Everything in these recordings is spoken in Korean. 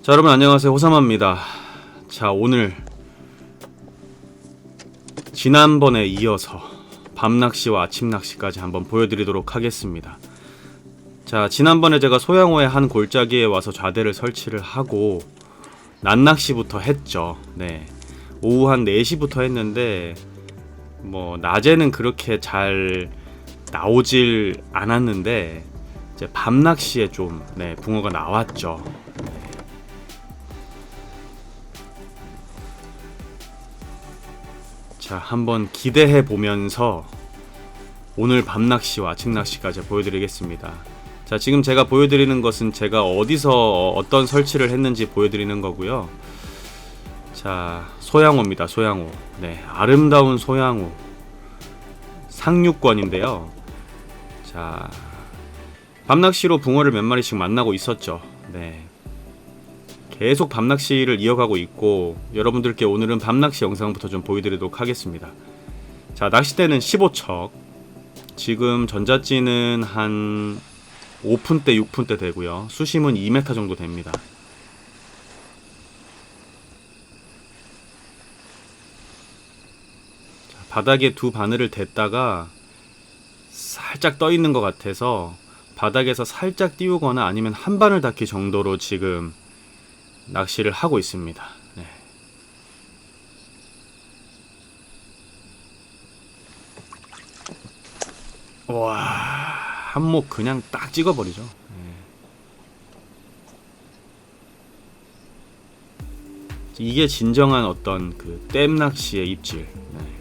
자, 여러분 안녕하세요. 호사마입니다. 자, 오늘 지난번에 이어서 밤낚시와 아침낚시까지 한번 보여드리도록 하겠습니다. 자, 지난번에 제가 소양호의 한 골짜기에 와서 좌대를 설치를 하고 낮낚시부터 했죠. 네, 오후 한 4시부터 했는데 낮에는 그렇게 잘 나오질 않았는데 이제 밤낚시에 좀 붕어가 나왔죠. 자, 한번 기대해 보면서 오늘 밤낚시와 아침낚시까지 보여드리겠습니다. 자, 지금 제가 보여드리는 것은 제가 어디서 어떤 설치를 했는지 보여드리는 거고요. 자, 소양호입니다. 소양호. 네, 아름다운 소양호 상륙권인데요. 자, 밤낚시로 붕어를 몇 마리씩 만나고 있었죠. 네, 계속 밤낚시를 이어가고 있고, 여러분들께 오늘은 밤낚시 영상부터 좀 보여드리도록 하겠습니다. 자, 낚싯대는 15척, 지금 전자찌는 한 5푼대 6푼대 되고요, 수심은 2m 정도 됩니다. 자, 바닥에 두 바늘을 댔다가 살짝 떠 있는 것 같아서 바닥에서 살짝 띄우거나 아니면 한 바늘 닿기 정도로 지금 낚시를 하고 있습니다. 네. 와, 한몫 그냥 딱 찍어버리죠. 네. 이게 진정한 어떤 그 댐 낚시의 입질. 네.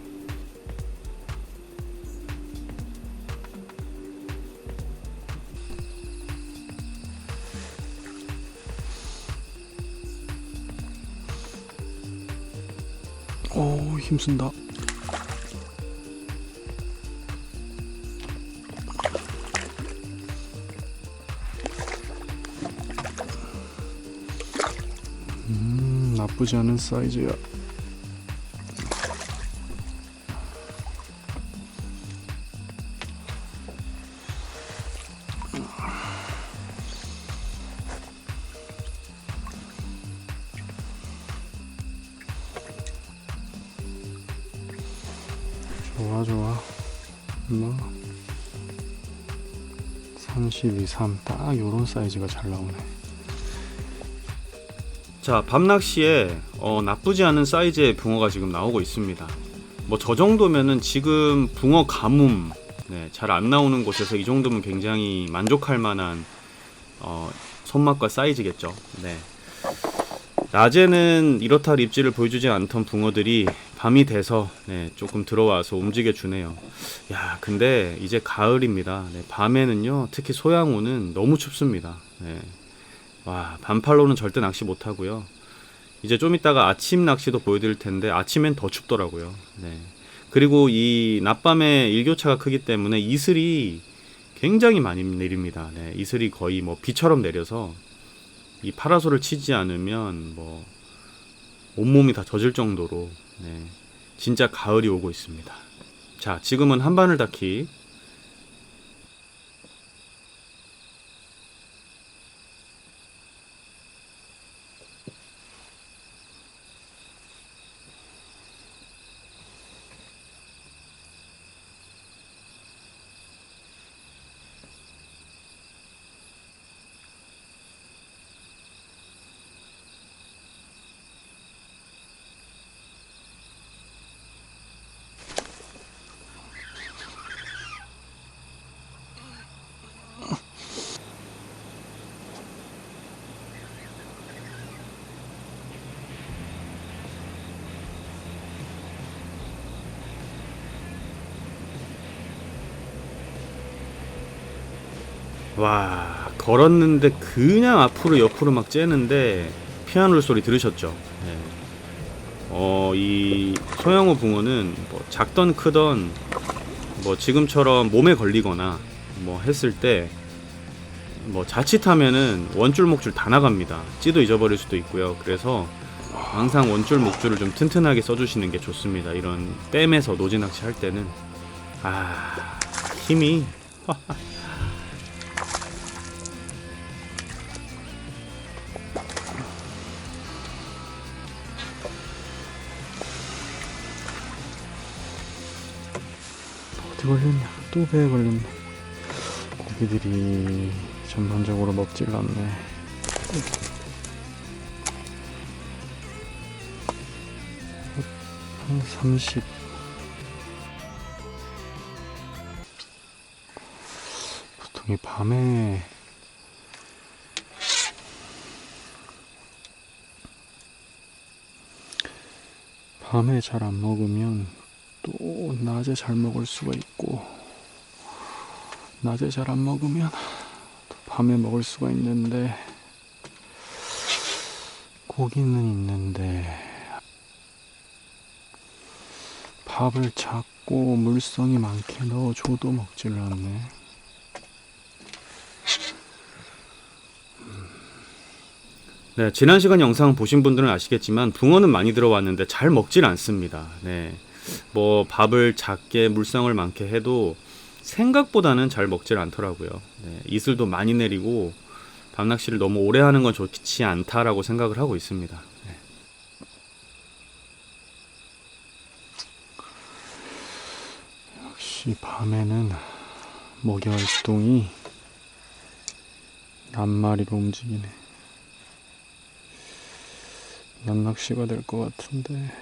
오, 힘쓴다. 나쁘지 않은 사이즈야. 좋아 좋아. 32, 3 딱 요런 사이즈가 잘 나오네. 자, 밤낚시에 나쁘지 않은 사이즈의 붕어가 지금 나오고 있습니다. 저 정도면은 지금 붕어 가뭄 잘 안 나오는 곳에서 이 정도면 굉장히 만족할 만한 손맛과 사이즈겠죠. 네. 낮에는 이렇다 할 입질을 보여주지 않던 붕어들이 밤이 돼서 조금 들어와서 움직여 주네요. 야, 근데 이제 가을입니다. 밤에는요, 특히 소양호는 너무 춥습니다. 와, 반팔로는 절대 낚시 못 하고요. 이제 좀 이따가 아침 낚시도 보여드릴 텐데 아침엔 더 춥더라고요. 그리고 이 낮밤에 일교차가 크기 때문에 이슬이 굉장히 많이 내립니다. 이슬이 거의 비처럼 내려서 이 파라솔을 치지 않으면 온몸이 다 젖을 정도로 진짜 가을이 오고 있습니다. 자, 지금은 한 바늘 닿기. 와, 걸었는데 그냥 앞으로 옆으로 막 째는데 피아노 소리 들으셨죠? 이 소양호 붕어는 작던 크던 지금처럼 몸에 걸리거나 했을 때 자칫하면은 원줄 목줄 다 나갑니다. 찌도 잊어버릴 수도 있고요. 그래서 항상 원줄 목줄을 좀 튼튼하게 써주시는 게 좋습니다. 이런 댐에서 노지 낚시 할 때는 힘이 걸렸냐? 또 배에 걸렸네. 고기들이 전반적으로 먹질 않네. 한 30. 보통 이 밤에 잘 안 먹으면 또 낮에 잘 먹을 수가 있고, 낮에 잘 안 먹으면 또 밤에 먹을 수가 있는데, 고기는 있는데 밥을 작고 물성이 많게 넣어줘도 먹질 않네. 네, 지난 시간 영상 보신 분들은 아시겠지만 붕어는 많이 들어왔는데 잘 먹질 않습니다. 네, 뭐 밥을 작게 물성을 많게 해도 생각보다는 잘 먹질 않더라고요. 네, 이슬도 많이 내리고 밤낚시를 너무 오래 하는 건 좋지 않다라고 생각을 하고 있습니다. 네. 역시 밤에는 먹이 활동이 낱마리로 움직이네. 낱낚시가 될 것 같은데.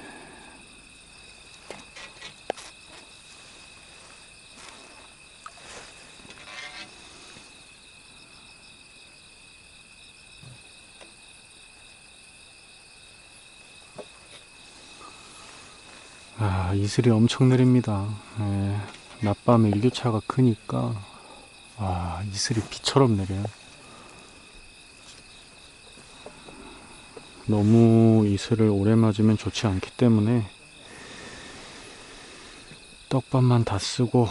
아, 이슬이 엄청 내립니다. 예, 낮밤에 일교차가 크니까 이슬이 비처럼 내려요. 너무 이슬을 오래 맞으면 좋지 않기 때문에 떡밥만 다 쓰고.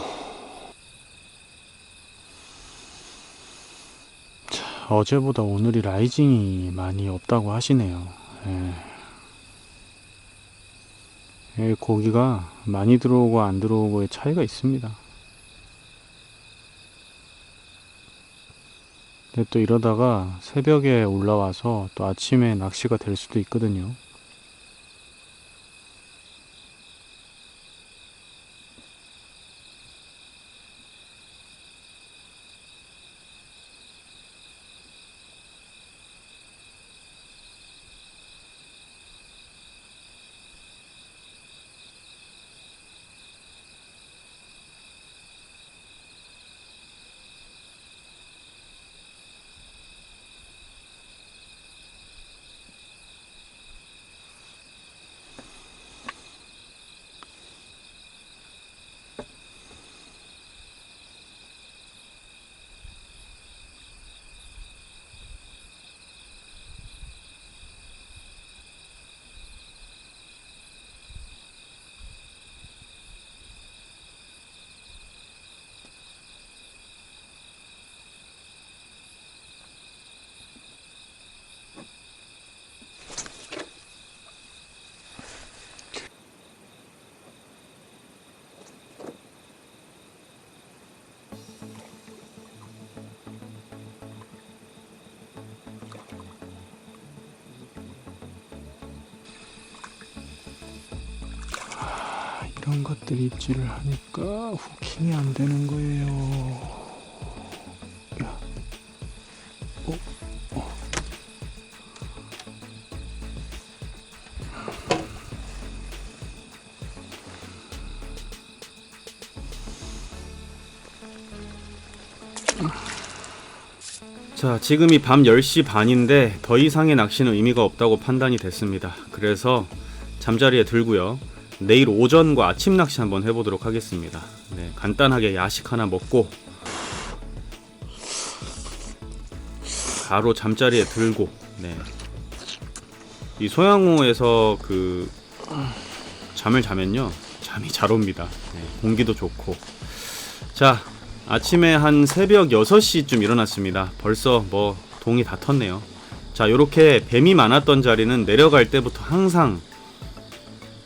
자, 어제보다 오늘이 라이징이 많이 없다고 하시네요. 고기가 많이 들어오고 안 들어오고의 차이가 있습니다. 근데 또 이러다가 새벽에 올라와서 또 아침에 낚시가 될 수도 있거든요. 이런 것들이 입질을 하니까 후킹이 안 되는 거예요. 야. 자, 지금이 밤 10시 반인데 더 이상의 낚시는 의미가 없다고 판단이 됐습니다. 그래서 잠자리에 들고요. 내일 오전과 아침 낚시 한번 해보도록 하겠습니다. 네, 간단하게 야식 하나 먹고 바로 잠자리에 들고, 네, 이 소양호에서 그 잠을 자면요 잠이 잘 옵니다. 네, 공기도 좋고. 자, 아침에 한 새벽 6시쯤 일어났습니다. 벌써 뭐 동이 다 텄네요. 자, 요렇게 뱀이 많았던 자리는 내려갈 때부터 항상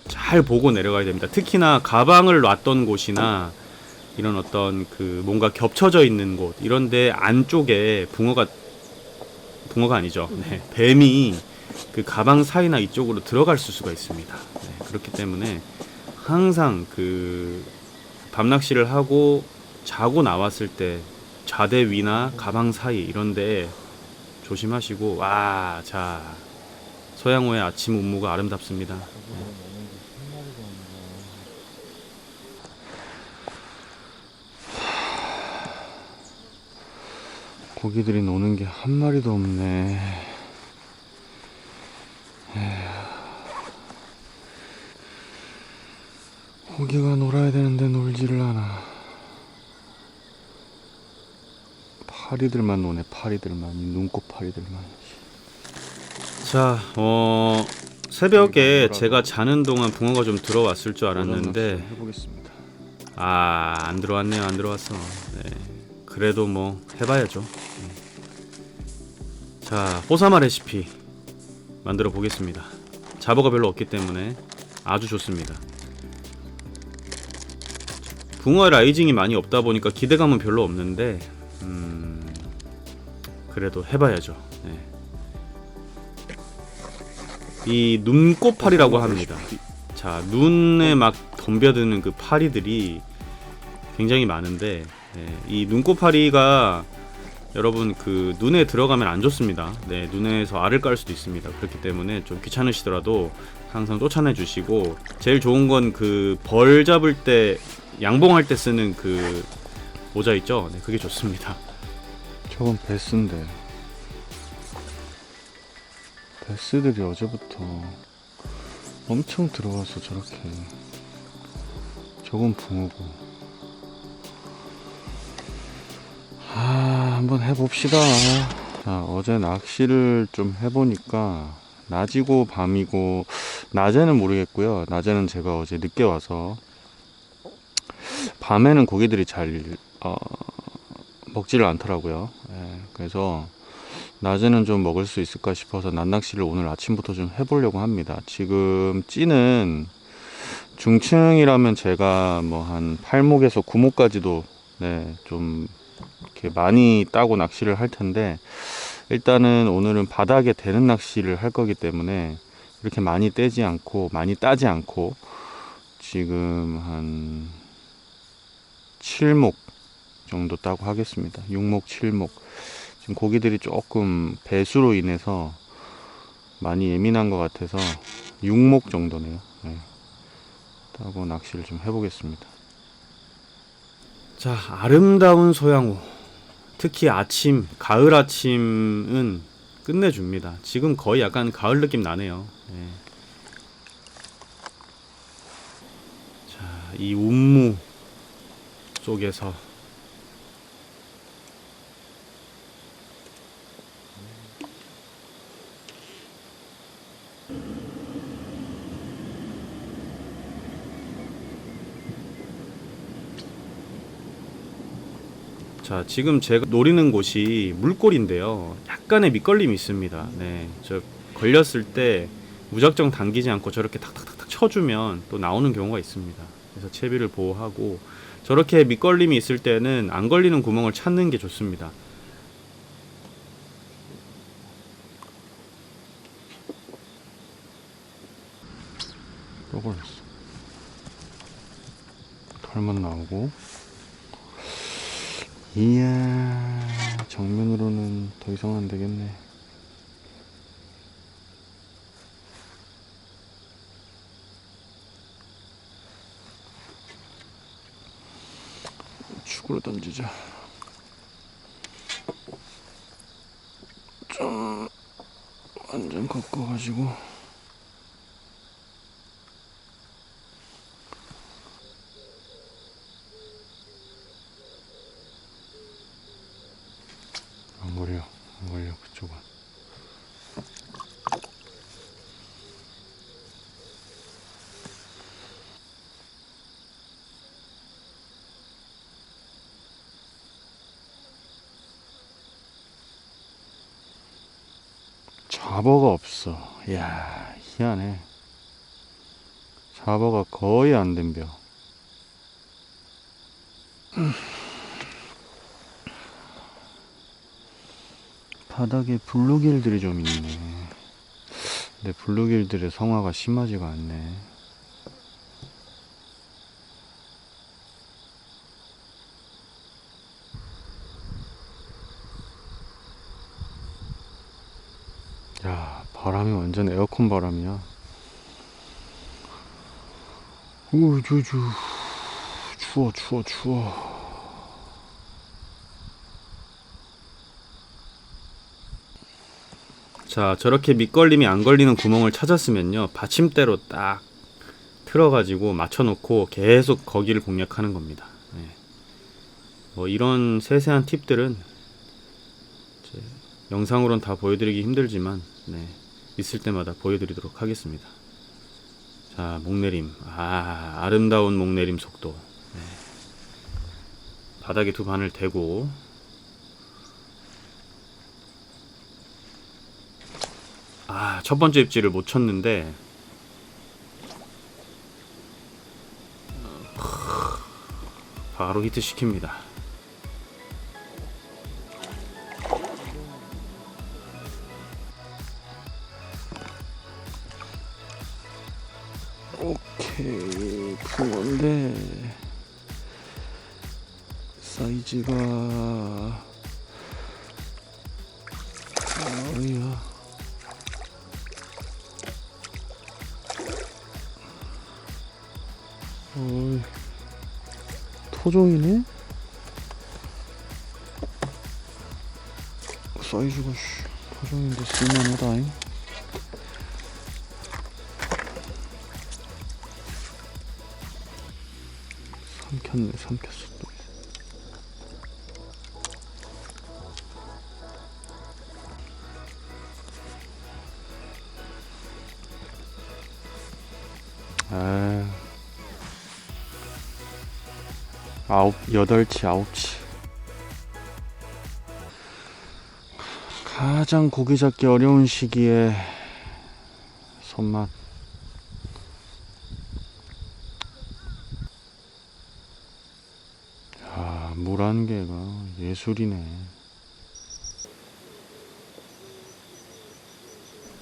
잘 보고 내려가야 됩니다. 특히나 가방을 놨던 곳이나 이런 어떤 그 뭔가 겹쳐져 있는 곳, 이런데 안쪽에 붕어가 아니죠. 네, 뱀이 그 가방 사이나 이쪽으로 들어갈 수가 있습니다. 네, 그렇기 때문에 항상 그 밤낚시를 하고 자고 나왔을 때 좌대 위나 가방 사이 이런데 조심하시고. 와, 자, 소양호의 아침 운무가 아름답습니다. 고기들이 노는 게 한 마리도 없네. 고기가 놀아야 되는데 놀지를 않아. 파리들만 노네, 파리들만. 이 눈꽃 파리들만. 자, 새벽에 제가 자는 동안 붕어가 좀 들어왔을 줄 알았는데 해보겠습니다. 안 들어왔네요. 안 들어왔어. 네. 그래도 뭐 해봐야죠. 자, 호사마 레시피 만들어 보겠습니다. 잡어가 별로 없기 때문에 아주 좋습니다. 붕어의 라이징이 많이 없다 보니까 기대감은 별로 없는데 그래도 해봐야죠. 네. 이 눈꽃파리라고 합니다. 자, 눈에 막 덤벼드는 그 파리들이 굉장히 많은데, 네, 이 눈꽃파리가 여러분 그 눈에 들어가면 안 좋습니다. 네, 눈에서 알을 깔 수도 있습니다. 그렇기 때문에 좀 귀찮으시더라도 항상 쫓아내 주시고, 제일 좋은 건 그 벌 잡을 때 양봉할 때 쓰는 그 모자 있죠? 네, 그게 좋습니다. 저건 베스인데. 베스들이 어제부터 엄청 들어와서 저렇게. 저건 붕어고. 한번 해봅시다. 자, 어제 낚시를 좀 해보니까 낮이고 밤이고, 낮에는 모르겠고요. 낮에는 제가 어제 늦게 와서 밤에는 고기들이 잘 먹지를 않더라고요. 예, 그래서 낮에는 좀 먹을 수 있을까 싶어서 낮낚시를 오늘 아침부터 좀 해보려고 합니다. 지금 찌는 중층이라면 제가 뭐 한 팔목에서 구목까지도 네, 좀 이렇게 많이 따고 낚시를 할 텐데, 일단은 오늘은 바닥에 대는 낚시를 할 거기 때문에 이렇게 많이 떼지 않고 많이 따지 않고 지금 한 7목 정도 따고 하겠습니다. 6목, 7목. 지금 고기들이 조금 배수로 인해서 많이 예민한 것 같아서 6목 정도네요. 네. 따고 낚시를 좀 해보겠습니다. 자, 아름다운 소양호. 특히 아침, 가을 아침은 끝내줍니다. 지금 거의 약간 가을 느낌 나네요. 네. 자, 이 운무 속에서 자, 지금 제가 노리는 곳이 물골인데요. 약간의 밑걸림이 있습니다. 네, 저 걸렸을 때 무작정 당기지 않고 저렇게 탁탁탁탁 쳐주면 또 나오는 경우가 있습니다. 그래서 채비를 보호하고, 저렇게 밑걸림이 있을 때는 안 걸리는 구멍을 찾는 게 좋습니다. 또 걸렸어. 털만 나오고. 이야, 정면으로는 더 이상 안 되겠네. 축으로 던지자. 좀 완전 꺾어가지고. 안 걸려 그쪽은. 잡어가 없어. 이야, 희한해. 잡어가 거의 안 덤벼. 바닥에 블루길들이 좀 있네. 근데 블루길들의 성화가 심하지가 않네. 야, 바람이 완전 에어컨 바람이야. 우주주 추워 추워 추워. 자, 저렇게 밑걸림이 안 걸리는 구멍을 찾았으면요, 받침대로 딱 틀어가지고 맞춰놓고 계속 거기를 공략하는 겁니다. 네. 뭐 이런 세세한 팁들은 이제 영상으로는 다 보여드리기 힘들지만, 네, 있을 때마다 보여드리도록 하겠습니다. 자, 목내림. 아름다운 목내림 속도. 네. 바닥에 두 바늘 대고, 첫 번째 입질을 못 쳤는데 바로 히트 시킵니다. 오케이, 붕어인데 사이즈가 어이야. 어이, 토종이네? 사이즈가 토종인데 쓸만하다잉. 삼켰어 또. 여덟치, 아홉치. 가장 고기 잡기 어려운 시기에 손맛. 물 한 개가 예술이네.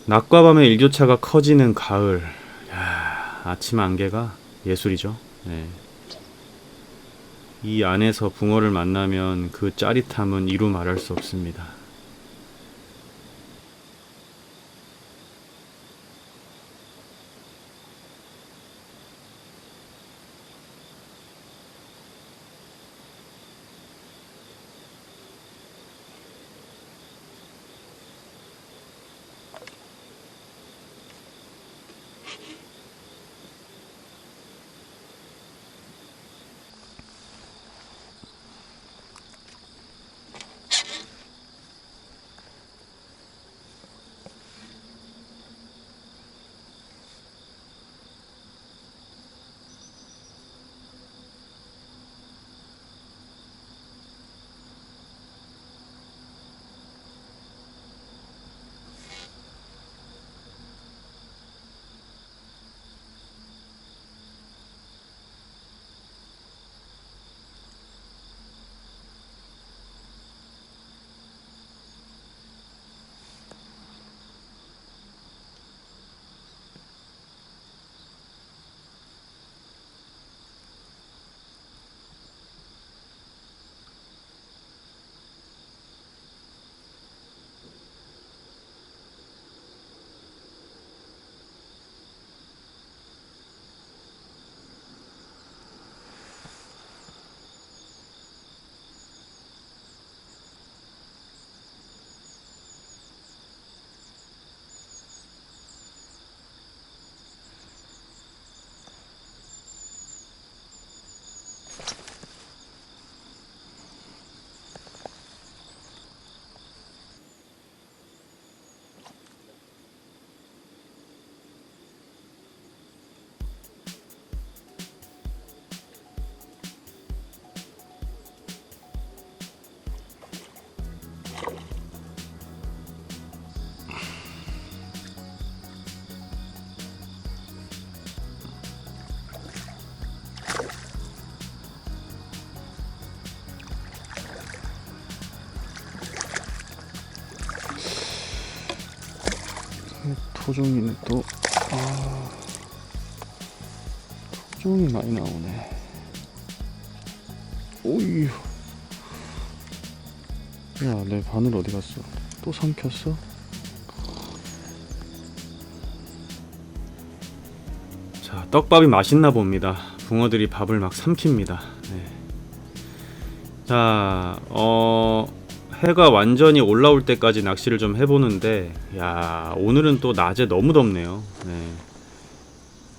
낮과 밤의 일교차가 커지는 가을. 야, 아침 안개가 예술이죠. 네. 이 안에서 붕어를 만나면 그 짜릿함은 이루 말할 수 없습니다. 토종이네 또. 토종이 많이 나오네. 오유. 야, 내 바늘 어디 갔어? 또 삼켰어? 자, 떡밥이 맛있나 봅니다. 붕어들이 밥을 막 삼킵니다. 네. 자, 해가 완전히 올라올 때까지 낚시를 좀 해보는데, 야, 오늘은 또 낮에 너무 덥네요. 네.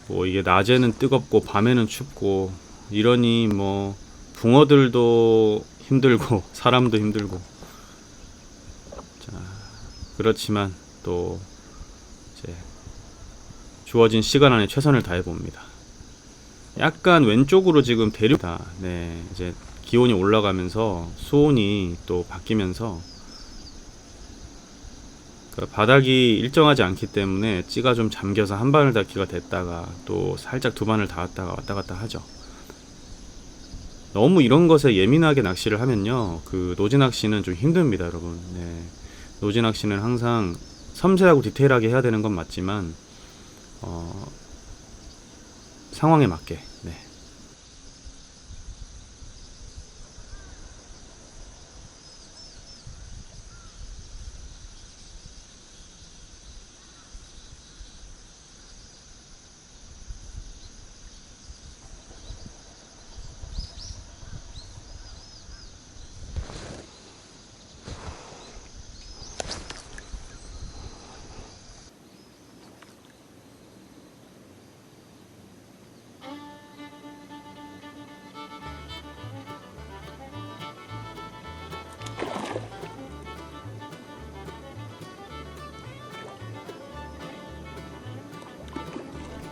뭐 이게 낮에는 뜨겁고 밤에는 춥고 이러니 뭐 붕어들도 힘들고 사람도 힘들고. 자, 그렇지만 또 이제 주어진 시간 안에 최선을 다해 봅니다. 약간 왼쪽으로 지금 대륙다. 네, 이제 기온이 올라가면서 수온이 또 바뀌면서 그 바닥이 일정하지 않기 때문에 찌가 좀 잠겨서 한 바늘 닿기가 됐다가 또 살짝 두 바늘 닿았다가 왔다 갔다 하죠. 너무 이런 것에 예민하게 낚시를 하면요, 그 노지 낚시는 좀 힘듭니다, 여러분. 네, 노지 낚시는 항상 섬세하고 디테일하게 해야 되는 건 맞지만 상황에 맞게. 네.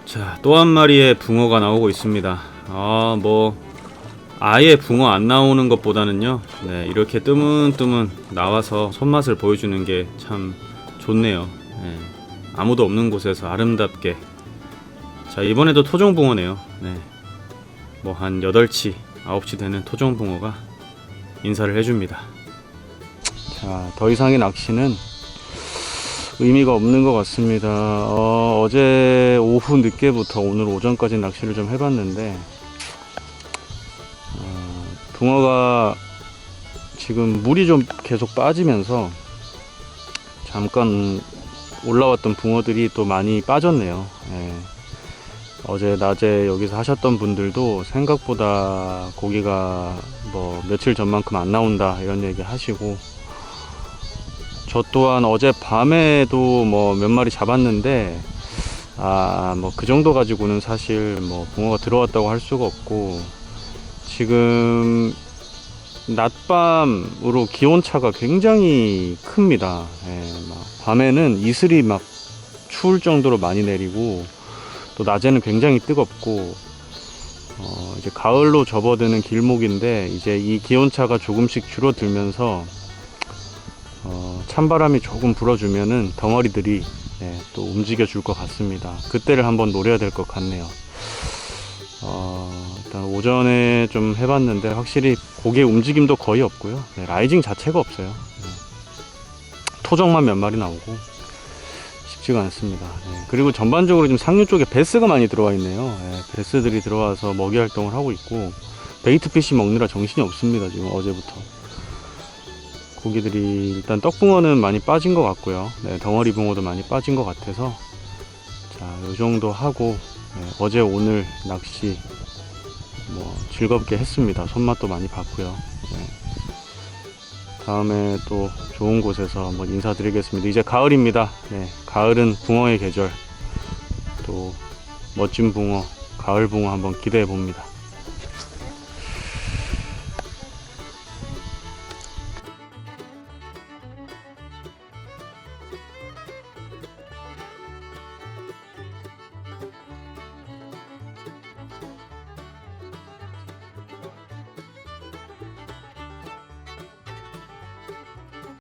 자, 또 한 마리의 붕어가 나오고 있습니다. 뭐 아예 붕어 안 나오는 것보다는요, 네, 이렇게 뜨문뜨문 나와서 손맛을 보여주는 게 참 좋네요. 네, 아무도 없는 곳에서 아름답게. 자, 이번에도 토종붕어네요. 네, 뭐 한 8치, 9치 되는 토종붕어가 인사를 해줍니다. 자, 더 이상의 낚시는 의미가 없는 것 같습니다. 어제 오후 늦게부터 오늘 오전까지 낚시를 좀 해봤는데, 붕어가 지금 물이 좀 계속 빠지면서 잠깐 올라왔던 붕어들이 또 많이 빠졌네요. 예. 어제 낮에 여기서 하셨던 분들도 생각보다 고기가 뭐 며칠 전만큼 안 나온다 이런 얘기 하시고, 저 또한 어제 밤에도 뭐 몇 마리 잡았는데 뭐 그 정도 가지고는 사실 뭐 붕어가 들어왔다고 할 수가 없고, 지금 낮밤으로 기온차가 굉장히 큽니다. 막 밤에는 이슬이 막 추울 정도로 많이 내리고, 또 낮에는 굉장히 뜨겁고, 이제 가을로 접어드는 길목인데 이제 이 기온차가 조금씩 줄어들면서 찬바람이 조금 불어주면은 덩어리들이 또 움직여 줄 것 같습니다. 그때를 한번 노려야 될 것 같네요. 일단 오전에 좀 해봤는데 확실히 고기의 움직임도 거의 없고요. 라이징 자체가 없어요. 토종만 몇 마리 나오고 쉽지가 않습니다. 그리고 전반적으로 지금 상류 쪽에 베스가 많이 들어와 있네요. 베스들이 들어와서 먹이 활동을 하고 있고, 베이트피시 먹느라 정신이 없습니다. 지금 어제부터 고기들이 일단 떡붕어는 많이 빠진 것 같고요. 덩어리 붕어도 많이 빠진 것 같아서, 자, 요 정도 하고 어제 오늘 낚시 뭐 즐겁게 했습니다. 손맛도 많이 봤고요. 다음에 또 좋은 곳에서 한번 인사드리겠습니다. 이제 가을입니다. 가을은 붕어의 계절. 또 멋진 붕어, 가을 붕어 한번 기대해 봅니다.